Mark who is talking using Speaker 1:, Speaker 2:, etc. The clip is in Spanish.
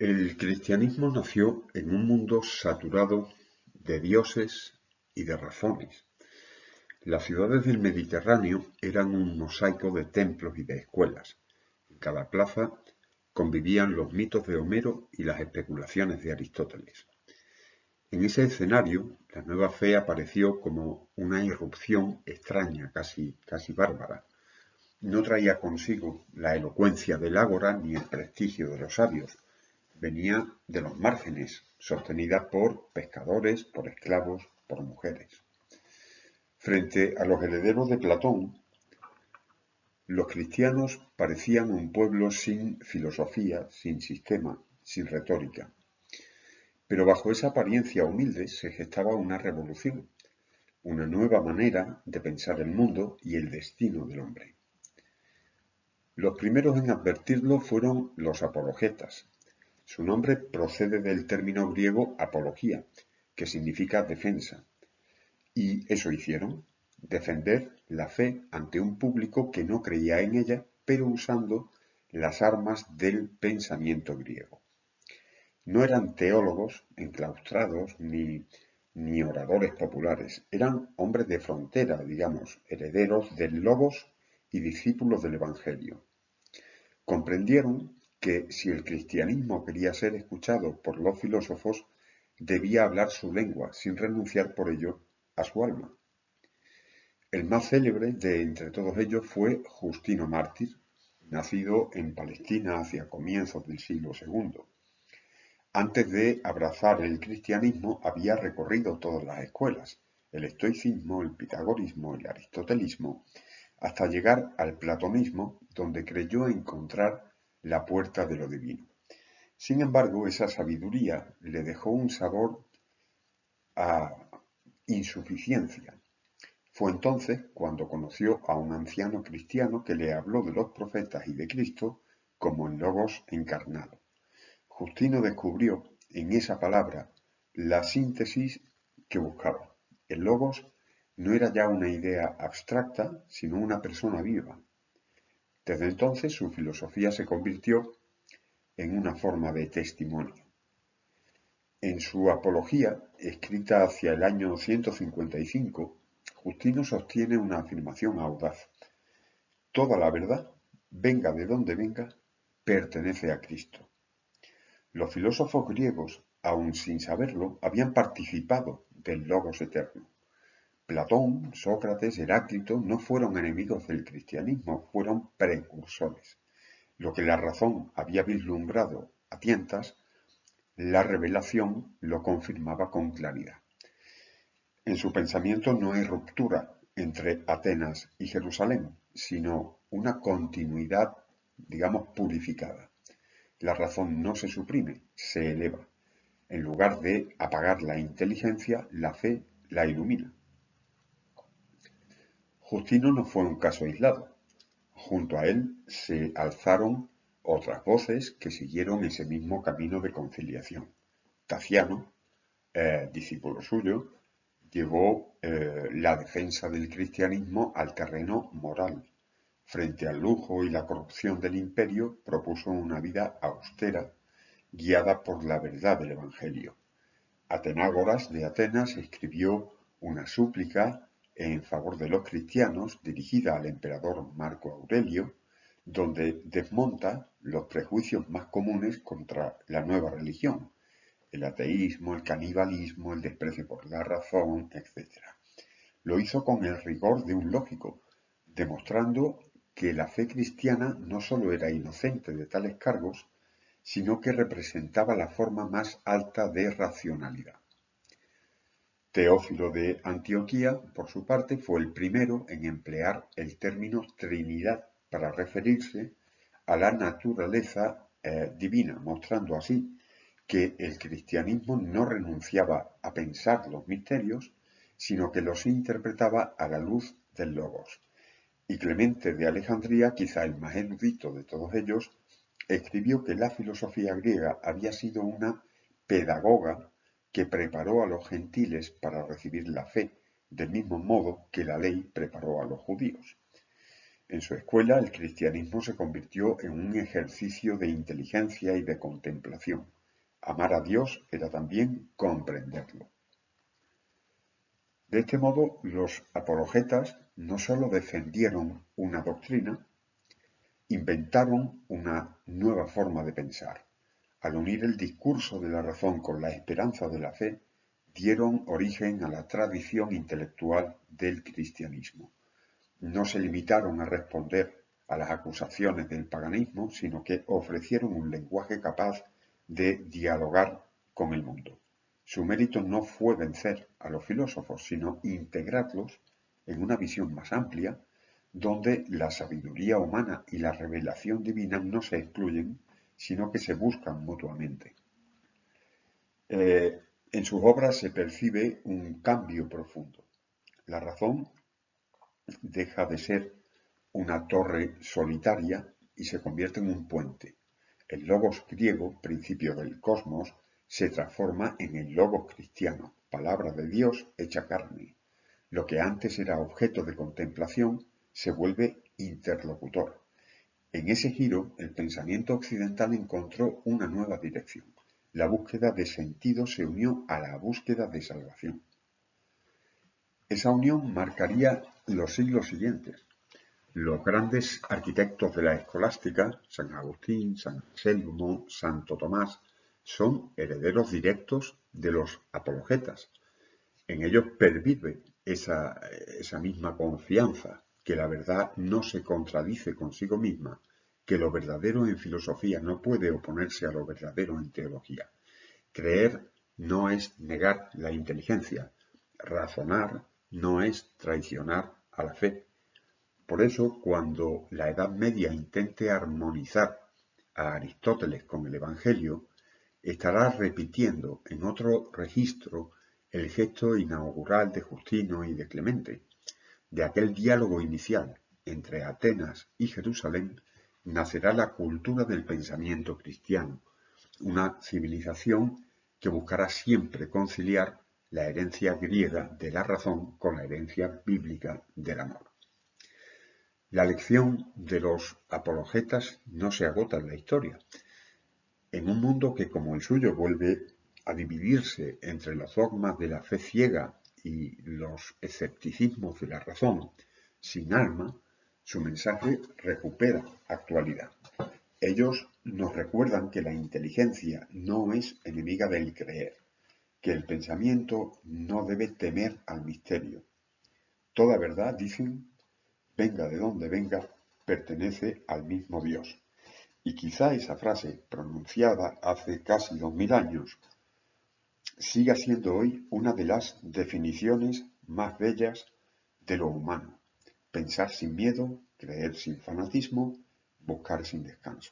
Speaker 1: El cristianismo nació en un mundo saturado de dioses y de razones. Las ciudades del Mediterráneo eran un mosaico de templos y de escuelas. En cada plaza convivían los mitos de Homero y las especulaciones de Aristóteles. En ese escenario, la nueva fe apareció como una irrupción extraña, casi bárbara. No traía consigo la elocuencia del ágora ni el prestigio de los sabios. Venía de los márgenes, sostenida por pescadores, por esclavos, por mujeres. Frente a los herederos de Platón, los cristianos parecían un pueblo sin filosofía, sin sistema, sin retórica. Pero bajo esa apariencia humilde se gestaba una revolución, una nueva manera de pensar el mundo y el destino del hombre. Los primeros en advertirlo fueron los apologetas. Su nombre procede del término griego apología, que significa defensa. Y eso hicieron, defender la fe ante un público que no creía en ella, pero usando las armas del pensamiento griego. No eran teólogos enclaustrados ni oradores populares, eran hombres de frontera, digamos, herederos del Logos y discípulos del Evangelio. Comprendieron que si el cristianismo quería ser escuchado por los filósofos, debía hablar su lengua, sin renunciar por ello a su alma. El más célebre de entre todos ellos fue Justino Mártir, nacido en Palestina hacia comienzos del siglo II. Antes de abrazar el cristianismo había recorrido todas las escuelas, el estoicismo, el pitagorismo, el aristotelismo, hasta llegar al platonismo, donde creyó encontrar la puerta de lo divino. Sin embargo, esa sabiduría le dejó un sabor a insuficiencia. Fue entonces cuando conoció a un anciano cristiano que le habló de los profetas y de Cristo como el Logos encarnado. Justino descubrió en esa palabra la síntesis que buscaba. El Logos no era ya una idea abstracta, sino una persona viva. Desde entonces su filosofía se convirtió en una forma de testimonio. En su Apología, escrita hacia el año 155, Justino sostiene una afirmación audaz. Toda la verdad, venga de donde venga, pertenece a Cristo. Los filósofos griegos, aun sin saberlo, habían participado del Logos eterno. Platón, Sócrates, Heráclito no fueron enemigos del cristianismo, fueron precursores. Lo que la razón había vislumbrado a tientas, la revelación lo confirmaba con claridad. En su pensamiento no hay ruptura entre Atenas y Jerusalén, sino una continuidad, digamos, purificada. La razón no se suprime, se eleva. En lugar de apagar la inteligencia, la fe la ilumina. Justino no fue un caso aislado. Junto a él se alzaron otras voces que siguieron ese mismo camino de conciliación. Taciano, discípulo suyo, llevó la defensa del cristianismo al terreno moral. Frente al lujo y la corrupción del imperio, propuso una vida austera, guiada por la verdad del Evangelio. Atenágoras de Atenas escribió una súplica en favor de los cristianos dirigida al emperador Marco Aurelio, donde desmonta los prejuicios más comunes contra la nueva religión, el ateísmo, el canibalismo, el desprecio por la razón, etc. Lo hizo con el rigor de un lógico, demostrando que la fe cristiana no sólo era inocente de tales cargos, sino que representaba la forma más alta de racionalidad. Teófilo de Antioquía, por su parte, fue el primero en emplear el término Trinidad para referirse a la naturaleza divina, mostrando así que el cristianismo no renunciaba a pensar los misterios, sino que los interpretaba a la luz del Logos. Y Clemente de Alejandría, quizá el más erudito de todos ellos, escribió que la filosofía griega había sido una pedagoga que preparó a los gentiles para recibir la fe, del mismo modo que la ley preparó a los judíos. En su escuela, el cristianismo se convirtió en un ejercicio de inteligencia y de contemplación. Amar a Dios era también comprenderlo. De este modo, los apologetas no sólo defendieron una doctrina, inventaron una nueva forma de pensar. Al unir el discurso de la razón con la esperanza de la fe, dieron origen a la tradición intelectual del cristianismo. No se limitaron a responder a las acusaciones del paganismo, sino que ofrecieron un lenguaje capaz de dialogar con el mundo. Su mérito no fue vencer a los filósofos, sino integrarlos en una visión más amplia, donde la sabiduría humana y la revelación divina no se excluyen, sino que se buscan mutuamente. En sus obras se percibe un cambio profundo. La razón deja de ser una torre solitaria y se convierte en un puente. El logos griego, principio del cosmos, se transforma en el logos cristiano, palabra de Dios hecha carne. Lo que antes era objeto de contemplación se vuelve interlocutor. En ese giro, el pensamiento occidental encontró una nueva dirección. La búsqueda de sentido se unió a la búsqueda de salvación. Esa unión marcaría los siglos siguientes. Los grandes arquitectos de la escolástica, San Agustín, San Anselmo, Santo Tomás, son herederos directos de los apologetas. En ellos pervive esa misma confianza, que la verdad no se contradice consigo misma, que lo verdadero en filosofía no puede oponerse a lo verdadero en teología. Creer no es negar la inteligencia, razonar no es traicionar a la fe. Por eso, cuando la Edad Media intente armonizar a Aristóteles con el Evangelio, estará repitiendo en otro registro el gesto inaugural de Justino y de Clemente. De aquel diálogo inicial entre Atenas y Jerusalén nacerá la cultura del pensamiento cristiano, una civilización que buscará siempre conciliar la herencia griega de la razón con la herencia bíblica del amor. La lección de los apologetas no se agota en la historia. En un mundo que, como el suyo, vuelve a dividirse entre los dogmas de la fe ciega y los escepticismos de la razón, sin alma, su mensaje recupera actualidad. Ellos nos recuerdan que la inteligencia no es enemiga del creer, que el pensamiento no debe temer al misterio. Toda verdad, dicen, venga de donde venga, pertenece al mismo Dios. Y quizá esa frase, pronunciada hace casi 2000 años, siga siendo hoy una de las definiciones más bellas de lo humano. Pensar sin miedo, creer sin fanatismo, buscar sin descanso.